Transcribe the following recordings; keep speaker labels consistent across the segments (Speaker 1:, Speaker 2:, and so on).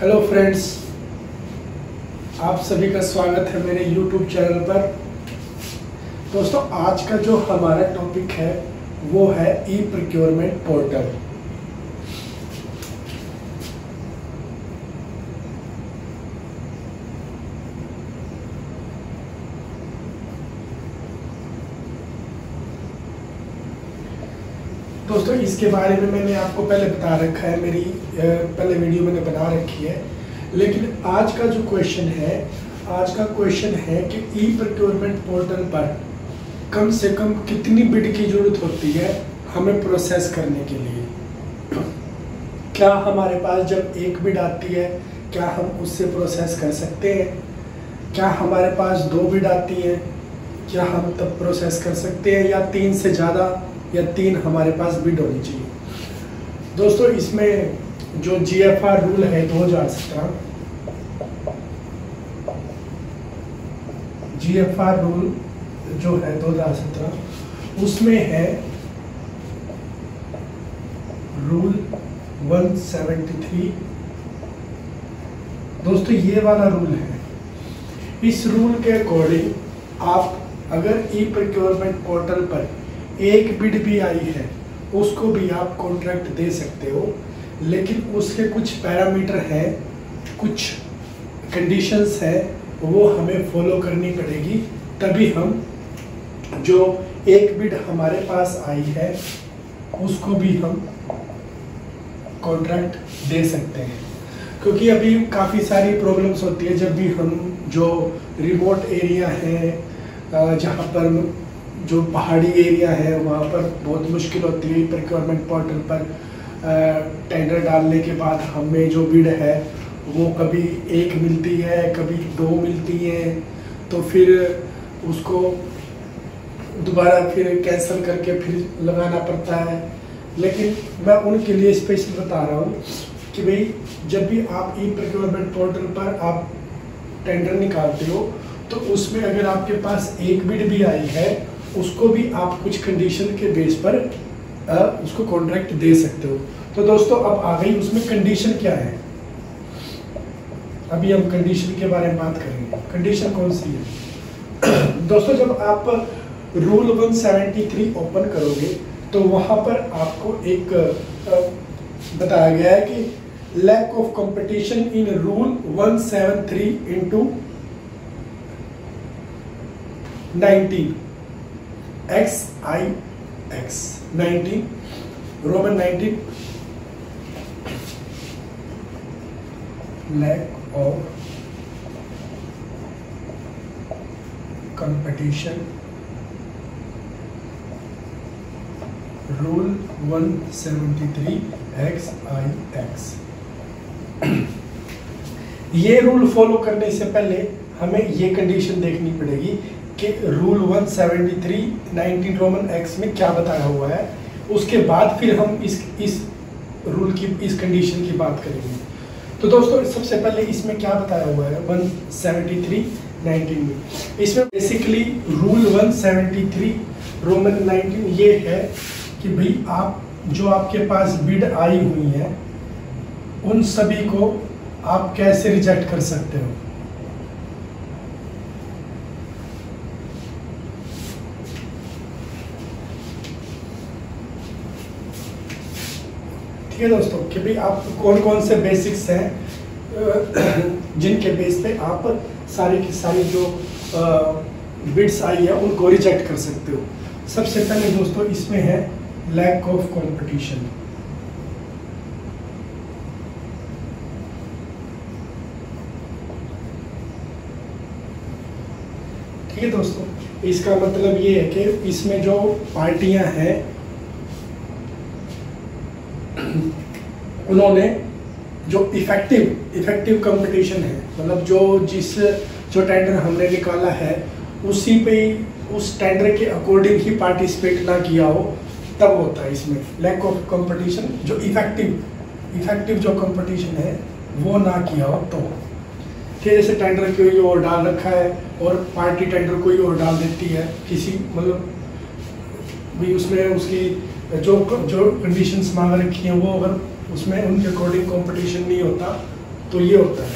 Speaker 1: Hello friends, आप सभी का स्वागत है मेरे YouTube चैनल पर। दोस्तों, आज का जो हमारा टॉपिक है वो है ई प्रोक्योरमेंट पोर्टल। दोस्तों, इसके बारे में मैंने आपको पहले बता रखा है, मेरी पहले वीडियो मैंने बना रखी है। लेकिन आज का जो क्वेश्चन है कि ई प्रोक्योरमेंट पोर्टल पर कम से कम कितनी बिड की जरूरत होती है हमें प्रोसेस करने के लिए। क्या हमारे पास जब एक बिड आती है क्या हम उससे प्रोसेस कर सकते हैं? क्या हमारे पास 2 बिड आती है क्या हम तब प्रोसेस कर सकते हैं, या 3 से ज़्यादा या 3 हमारे पास बिड होनी चाहिए? दोस्तों, इसमें जो GFR रूल है 2017, GFR रूल जो है 2017, उसमें है रूल 173। दोस्तों, ये वाला रूल है। इस रूल के अकॉर्डिंग आप अगर ई प्रोक्योरमेंट पोर्टल पर एक बिड भी आई है उसको भी आप कॉन्ट्रैक्ट दे सकते हो, लेकिन उसके कुछ पैरामीटर हैं, कुछ कंडीशंस हैं, वो हमें फॉलो करनी पड़ेगी। तभी हम जो एक बिड हमारे पास आई है उसको भी हम कॉन्ट्रैक्ट दे सकते हैं। क्योंकि अभी काफ़ी सारी प्रॉब्लम्स होती है जब भी हम जो रिमोट एरिया है, जहाँ पर जो पहाड़ी एरिया है वहाँ पर बहुत मुश्किल होती है प्रोक्योरमेंट पोर्टल पर टेंडर डालने के बाद हमें जो बिड है वो कभी 1 मिलती है, कभी 2 मिलती है, तो फिर उसको दोबारा फिर कैंसिल करके फिर लगाना पड़ता है। लेकिन मैं उनके लिए स्पेशल बता रहा हूँ कि भाई जब भी आप ई प्रोक्योरमेंट पोर्टल पर आप टेंडर निकालते हो तो उसमें अगर आपके पास एक बिड भी आई है उसको भी आप कुछ कंडीशन के बेस पर उसको कॉन्ट्रैक्ट दे सकते हो। तो दोस्तों, अब आ गई उसमें कंडीशन क्या है। अभी हम कंडीशन के बारे में बात करेंगे। कंडीशन कौन सी है? दोस्तों, जब आप रूल 173 ओपन करोगे तो वहां पर आपको एक बताया गया है कि lack of competition in rule 173 into 19 XIX 19 Roman 19 lack of competition rule 173 XIX। ये रूल फॉलो करने से पहले हमें ये कंडीशन देखनी पड़ेगी कि रूल 173 रोमन एक्स में क्या बताया हुआ है। उसके बाद फिर हम इस रूल की इस कंडीशन की बात करेंगे। तो दोस्तों, सबसे पहले इसमें क्या बताया हुआ है 173:19 में। इसमें बेसिकली रूल 173 रोमन 19 ये है कि भाई आप जो आपके पास बिड आई हुई है उन सभी को आप कैसे रिजेक्ट कर सकते हो। ठीक है दोस्तों, कि भाई आप कौन कौन से बेसिक्स हैं जिनके बेस पे आप सारी की सारी जो बिड्स आई है उनको रिजेक्ट कर सकते हो। सबसे पहले दोस्तों इसमें है लैक ऑफ कंपटीशन। ठीक है दोस्तों, इसका मतलब ये है कि इसमें जो पार्टियां हैं उन्होंने जो इफेक्टिव कंपटीशन है, मतलब जो टेंडर हमने निकाला है उसी पे उस टेंडर के अकॉर्डिंग ही पार्टिसिपेट ना किया हो, तब होता है इसमें लैक ऑफ कंपटीशन। जो इफेक्टिव जो कंपटीशन है वो ना किया हो तो। फिर जैसे टेंडर कोई और डाल रखा है और पार्टी टेंडर कोई और डाल देती है किसी, मतलब भी उसमें उसकी जो कंडीशंस मांग रखी हैं वो अगर उसमें उनके अकॉर्डिंग कंपटीशन नहीं होता तो ये होता है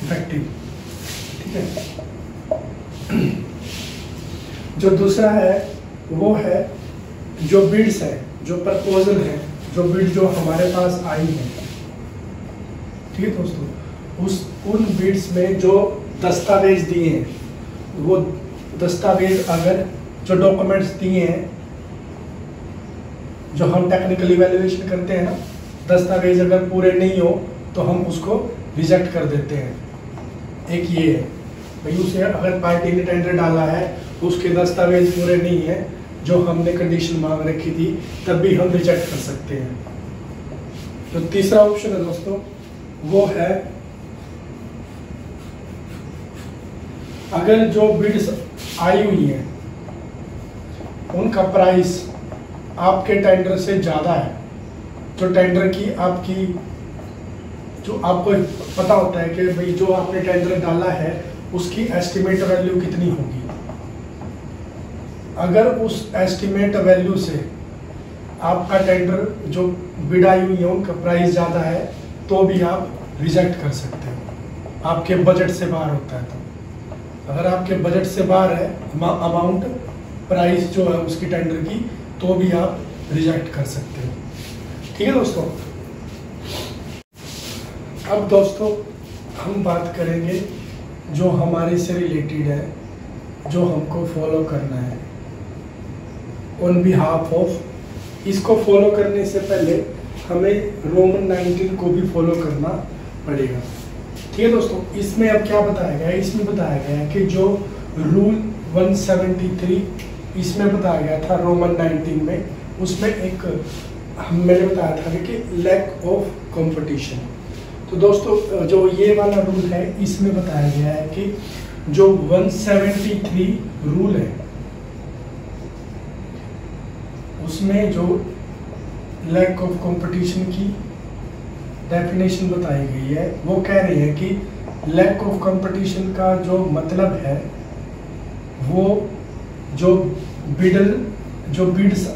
Speaker 1: इफेक्टिव। ठीक है। जो दूसरा है वो है जो बिड्स है, जो प्रपोजल है, जो बिड जो हमारे पास आई है। ठीक है दोस्तों, उन बिड्स में जो दस्तावेज दिए हैं, वो दस्तावेज अगर जो डॉक्यूमेंट्स दिए हैं, जो हम टेक्निकल इवैल्यूएशन करते हैं ना, दस्तावेज अगर पूरे नहीं हो तो हम उसको रिजेक्ट कर देते हैं। एक ये है भाई, उसे अगर पार्टी ने टेंडर डाला है उसके दस्तावेज पूरे नहीं है जो हमने कंडीशन मांग रखी थी, तब भी हम रिजेक्ट कर सकते हैं। तो तीसरा ऑप्शन है दोस्तों, वो है अगर जो बिड्स आई हुई है उनका प्राइस आपके टेंडर से ज़्यादा है, जो टेंडर की आपकी, जो आपको पता होता है कि भाई जो आपने टेंडर डाला है उसकी एस्टिमेट वैल्यू कितनी होगी। अगर उस एस्टिमेट वैल्यू से आपका टेंडर जो बिड आई हुई है उनका प्राइस ज़्यादा है, तो भी आप रिजेक्ट कर सकते हो। आपके बजट से बाहर होता है तो अगर आपके बजट से बाहर है अमाउंट, प्राइस जो है उसकी टेंडर की, तो भी आप रिजेक्ट कर सकते हो। ठीक है दोस्तों। अब दोस्तों हम बात करेंगे जो हमारे से रिलेटेड है, जो हमको फॉलो करना है ऑन बिहाफ ऑफ। इसको फॉलो करने से पहले हमें रोमन 19 को भी फॉलो करना पड़ेगा। ठीक है दोस्तों, इसमें अब क्या बताया गया है, इसमें बताया गया है कि जो रूल 173 इसमें बताया गया था रोमन 19 में, उसमें एक मैंने बताया था कि लैक ऑफ कंपटीशन। तो दोस्तों जो ये वाला रूल है इसमें बताया गया है कि जो 173 रूल है उसमें जो लैक ऑफ कंपटीशन की डेफिनेशन बताई गई है, वो कह रही है कि लैक ऑफ कंपटीशन का जो मतलब है वो जो बिड्स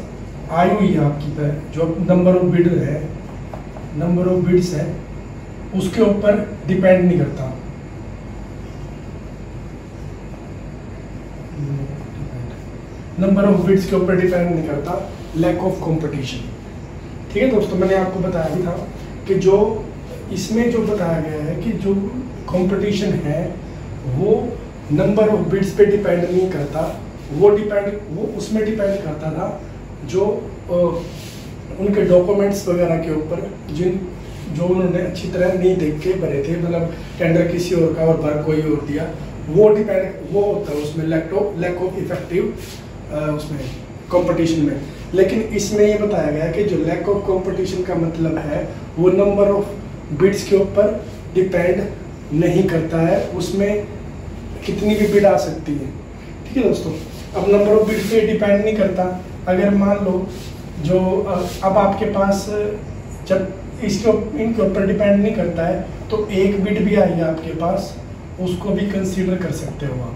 Speaker 1: आई हुई है आपकी पे, जो नंबर ऑफ बिड है, नंबर ऑफ बिड्स है, उसके ऊपर डिपेंड नहीं करता। नंबर ऑफ बिड्स के ऊपर डिपेंड नहीं करता लैक ऑफ कंपटीशन। ठीक है दोस्तों, मैंने आपको बताया था कि जो इसमें जो बताया गया है कि जो कंपटीशन है वो नंबर ऑफ बिड्स पे डिपेंड नहीं करता, वो उसमें डिपेंड करता था जो उनके डॉक्यूमेंट्स वगैरह के ऊपर, जो उन्होंने अच्छी तरह नहीं देख के भरे थे, मतलब टेंडर किसी और का और भर कोई और दिया, वो होता है उसमें लैक ऑफ इफेक्टिव उसमें कंपटीशन में। लेकिन इसमें ये बताया गया है कि जो लैक ऑफ कंपटीशन का मतलब है वो नंबर ऑफ बिड्स के ऊपर डिपेंड नहीं करता है, उसमें कितनी भी बिड आ सकती है। ठीक है दोस्तों, अब नंबर ऑफ बिड्स पे डिपेंड नहीं करता। अगर मान लो जो अब आपके पास जब इनके ऊपर डिपेंड नहीं करता है तो एक बिड भी आई है आपके पास, उसको भी कंसीडर कर सकते हो आप,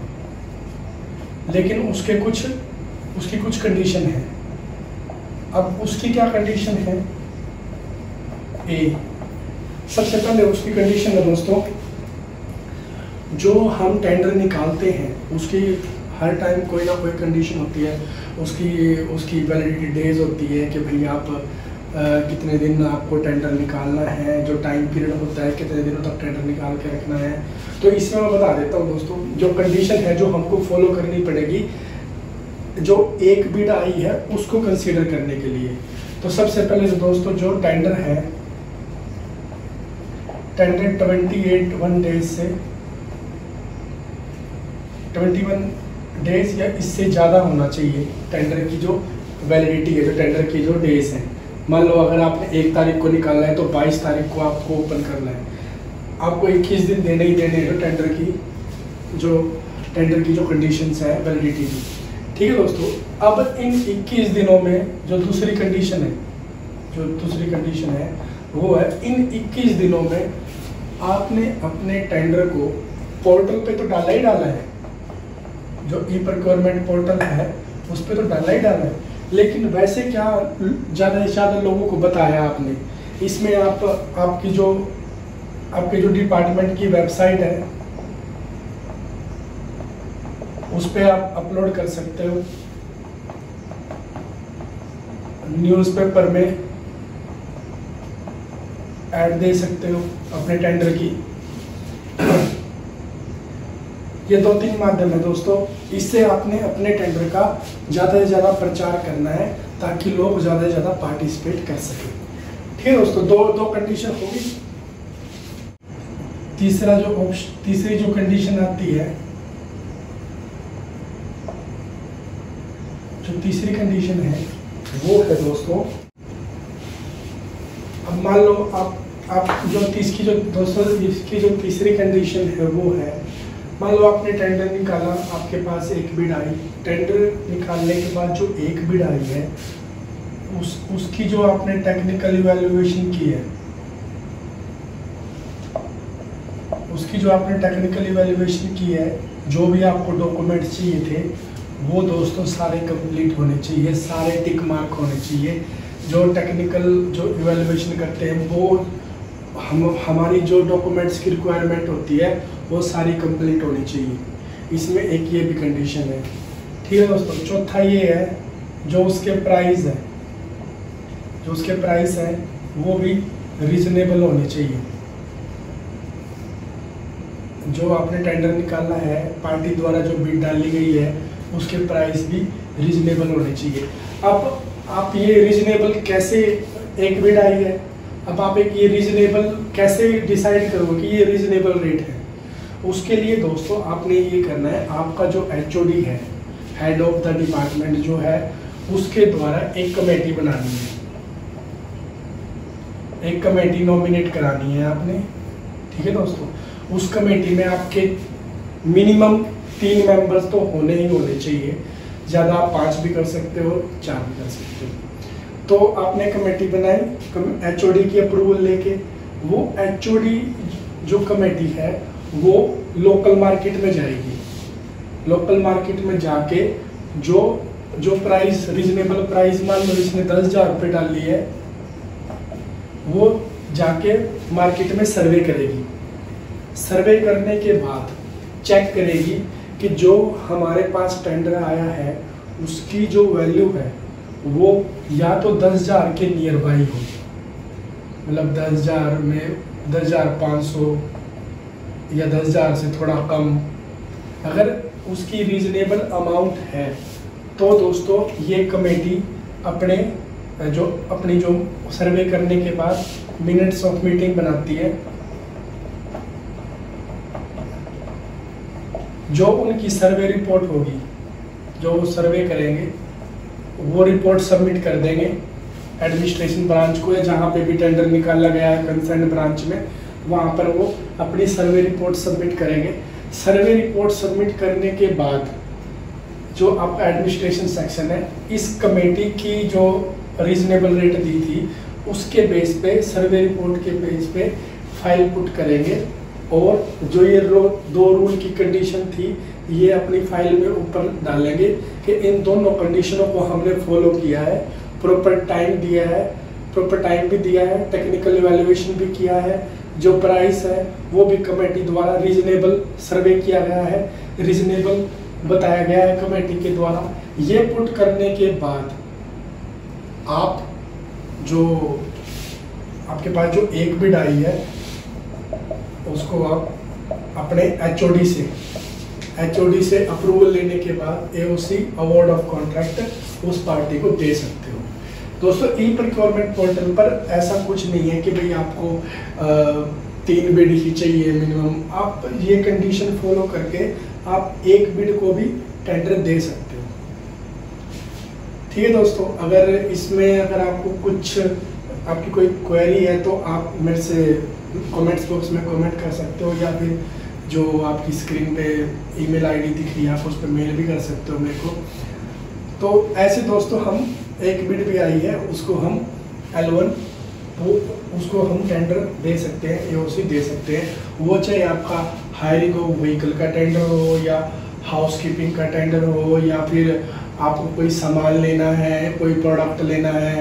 Speaker 1: लेकिन उसकी कुछ कंडीशन है। अब उसकी क्या कंडीशन है? ए, सबसे पहले उसकी कंडीशन है दोस्तों, जो हम टेंडर निकालते हैं उसकी हर टाइम कोई ना कोई कंडीशन होती है, उसकी वैलिडिटी डेज होती है कि भाई आप कितने दिन आपको टेंडर निकालना है, जो टाइम पीरियड होता है कितने दिनों तक टेंडर निकाल के रखना है। तो इसमें मैं बता देता हूँ दोस्तों, जो कंडीशन है जो हमको फॉलो करनी पड़ेगी जो एक बिड आई है उसको कंसीडर करने के लिए। तो सबसे पहले दोस्तों जो टेंडर है, टेंडर 21 डेज से 21 डेज या इससे ज़्यादा होना चाहिए टेंडर की जो वैलिडिटी है, जो टेंडर की जो डेज है। मान लो अगर आपने 1 तारीख को निकालना है तो 22 तारीख को आपको ओपन करना है, आपको 21 दिन देने ही देने हैं टेंडर की जो कंडीशंस है वैलिडिटी की। ठीक है दोस्तों, अब इन 21 दिनों में जो दूसरी कंडीशन है वो है इन 21 दिनों में आपने अपने टेंडर को पोर्टल पे तो डाला ही डाला है, जो ई प्रोक्योरमेंट पोर्टल है उस पर तो डाला ही डाला है, लेकिन वैसे क्या ज़्यादा से ज़्यादा लोगों को बताया आपने। इसमें आपकी जो आपके जो डिपार्टमेंट की वेबसाइट है उस पर आप अपलोड कर सकते हो, न्यूज़पेपर में ऐड दे सकते हो अपने टेंडर की। ये 2-3 माध्यम है दोस्तों, इससे आपने अपने टेंडर का ज़्यादा से ज़्यादा प्रचार करना है ताकि लोग ज़्यादा से ज़्यादा पार्टिसिपेट कर सकें। ठीक है दोस्तों, दो कंडीशन होगी। तीसरी जो कंडीशन आती है, जो तीसरी कंडीशन है वो है दोस्तों, अब मान लो आप जो इसकी जो तीसरी कंडीशन है वो है, मान लो आपने टेंडर निकाला, आपके पास एक बिड आई, टेंडर निकालने के बाद जो एक बिड आई है उसकी जो आपने टेक्निकल इवैल्यूएशन की है, जो भी आपको डॉक्यूमेंट्स चाहिए थे वो दोस्तों सारे कंप्लीट होने चाहिए, सारे टिक मार्क होने चाहिए। जो टेक्निकल जो इवैल्यूएशन करते हैं वो हमारी जो डॉक्यूमेंट्स की रिक्वायरमेंट होती है वो सारी कंप्लीट होनी चाहिए। इसमें एक ये भी कंडीशन है। ठीक है दोस्तों, चौथा ये है जो उसके प्राइस है वो भी रीजनेबल होने चाहिए। जो आपने टेंडर निकाला है, पार्टी द्वारा जो बिड डाली गई है उसके प्राइस भी रीजनेबल होने चाहिए। अब आप ये रीजनेबल कैसे, एक बिड आई है, अब आप ये रीजनेबल कैसे डिसाइड करोगे कि ये रीजनेबल रेट है? उसके लिए दोस्तों आपने ये करना है, आपका जो HOD है, हेड ऑफ द डिपार्टमेंट जो है, उसके द्वारा एक कमेटी बनानी है, एक कमेटी नॉमिनेट करानी है आपने। ठीक है दोस्तों, उस कमेटी में आपके मिनिमम 3 मेंबर्स तो होने ही होने चाहिए, ज़्यादा आप 5 भी कर सकते हो, 4 भी कर सकते हो। तो आपने कमेटी बनाई, HOD की अप्रूवल लेके, वो HOD जो कमेटी है वो लोकल मार्केट में जाएगी। लोकल मार्केट में जाके जो प्राइस, रीजनेबल प्राइस, मान लो इसने 10,000 रुपये डाली है, वो जाके मार्केट में सर्वे करेगी। सर्वे करने के बाद चेक करेगी कि जो हमारे पास टेंडर आया है उसकी जो वैल्यू है वो या तो 10,000 के नियर बाई हो, मतलब 10,000 में 10,500 या 10,000 से थोड़ा कम। अगर उसकी रीजनेबल अमाउंट है तो दोस्तों ये कमेटी अपनी जो सर्वे करने के बाद मिनट्स ऑफ मीटिंग बनाती है। जो उनकी सर्वे रिपोर्ट होगी, जो वो सर्वे करेंगे, वो रिपोर्ट सबमिट कर देंगे एडमिनिस्ट्रेशन ब्रांच को, या जहाँ पे भी टेंडर निकाला गया है कंसर्न ब्रांच में, वहाँ पर वो अपनी सर्वे रिपोर्ट सबमिट करेंगे। सर्वे रिपोर्ट सबमिट करने के बाद जो आप एडमिनिस्ट्रेशन सेक्शन है, इस कमेटी की जो रीजनेबल रेट दी थी उसके बेस पे, सर्वे रिपोर्ट के बेस पे फाइल पुट करेंगे, और जो ये 2 रूल की कंडीशन थी ये अपनी फाइल में ऊपर डालेंगे कि इन दोनों कंडीशनों को हमने फॉलो किया है, प्रॉपर टाइम भी दिया है, टेक्निकल इवैल्यूएशन भी किया है, जो प्राइस है वो भी कमेटी द्वारा रीजनेबल सर्वे किया गया है, रीजनेबल बताया गया है कमेटी के द्वारा। ये पुट करने के बाद आप जो आपके पास जो एक बिड आई है उसको आप अपने HOD से अप्रूवल लेने के बाद AOC अवार्ड ऑफ कॉन्ट्रैक्ट उस पार्टी को दे सकते हो। दोस्तों ई प्रोक्योरमेंट पोर्टल पर ऐसा कुछ नहीं है कि भाई आपको 3 बिड ही चाहिए मिनिमम। आप ये कंडीशन फॉलो करके आप एक बिड को भी टेंडर दे सकते हो। ठीक है दोस्तों, अगर आपको कुछ आपकी कोई क्वेरी है तो आप मेरे से कमेंट्स बॉक्स में कमेंट कर सकते हो, या फिर जो आपकी स्क्रीन पे ईमेल आईडी दिख रही है आप उस पर मेल भी कर सकते हो मेरे को। तो ऐसे दोस्तों हम एक बिड भी आई है उसको हम L1 उसको हम टेंडर दे सकते हैं, AOC दे सकते हैं। वो चाहे आपका हायरिंग हो, व्हीकल का टेंडर हो, या हाउसकीपिंग का टेंडर हो, या फिर आपको कोई सामान लेना है, कोई प्रोडक्ट लेना है,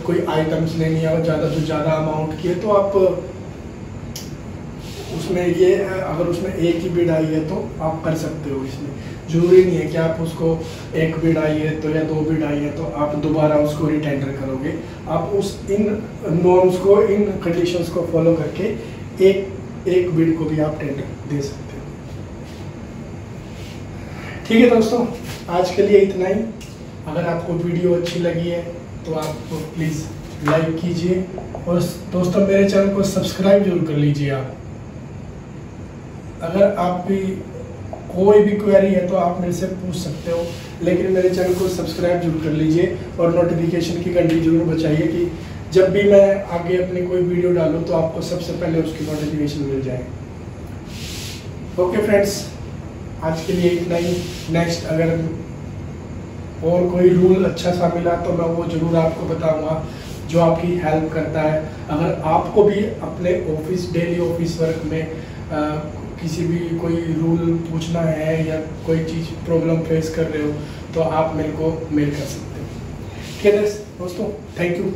Speaker 1: कोई आइटम्स लेनी है और ज़्यादा से ज़्यादा अमाउंट की है, तो आप उसमें ये अगर उसमें एक ही बिड आई है तो आप कर सकते हो। इसमें जरूरी नहीं है कि आप उसको एक बिड आई है तो या 2 बिड आई है तो आप दोबारा उसको रिटेंडर करोगे। आप उस इन नॉर्म्स को, इन कंडीशंस को फॉलो करके एक बिड को भी आप टेंडर दे सकते हो। ठीक है दोस्तों, आज के लिए इतना ही। अगर आपको वीडियो अच्छी लगी है तो आप प्लीज़ लाइक कीजिए और दोस्तों मेरे चैनल को सब्सक्राइब जरूर कर लीजिए। आप अगर आप भी कोई भी क्वेरी है तो आप मेरे से पूछ सकते हो, लेकिन मेरे चैनल को सब्सक्राइब जरूर कर लीजिए और नोटिफिकेशन की घंटी जरूर बजाइए कि जब भी मैं आगे अपनी कोई वीडियो डालूं तो आपको सबसे पहले उसकी नोटिफिकेशन मिल जाए। ओके फ्रेंड्स, आज के लिए इतना ही। नेक्स्ट अगर और कोई रूल अच्छा सा मिला तो मैं वो ज़रूर आपको बताऊंगा जो आपकी हेल्प करता है। अगर आपको भी अपने डेली ऑफिस वर्क में किसी भी कोई रूल पूछना है या कोई चीज़ प्रॉब्लम फेस कर रहे हो तो आप मेरे को मेल कर सकते हो। ठीक है दोस्तों, थैंक यू।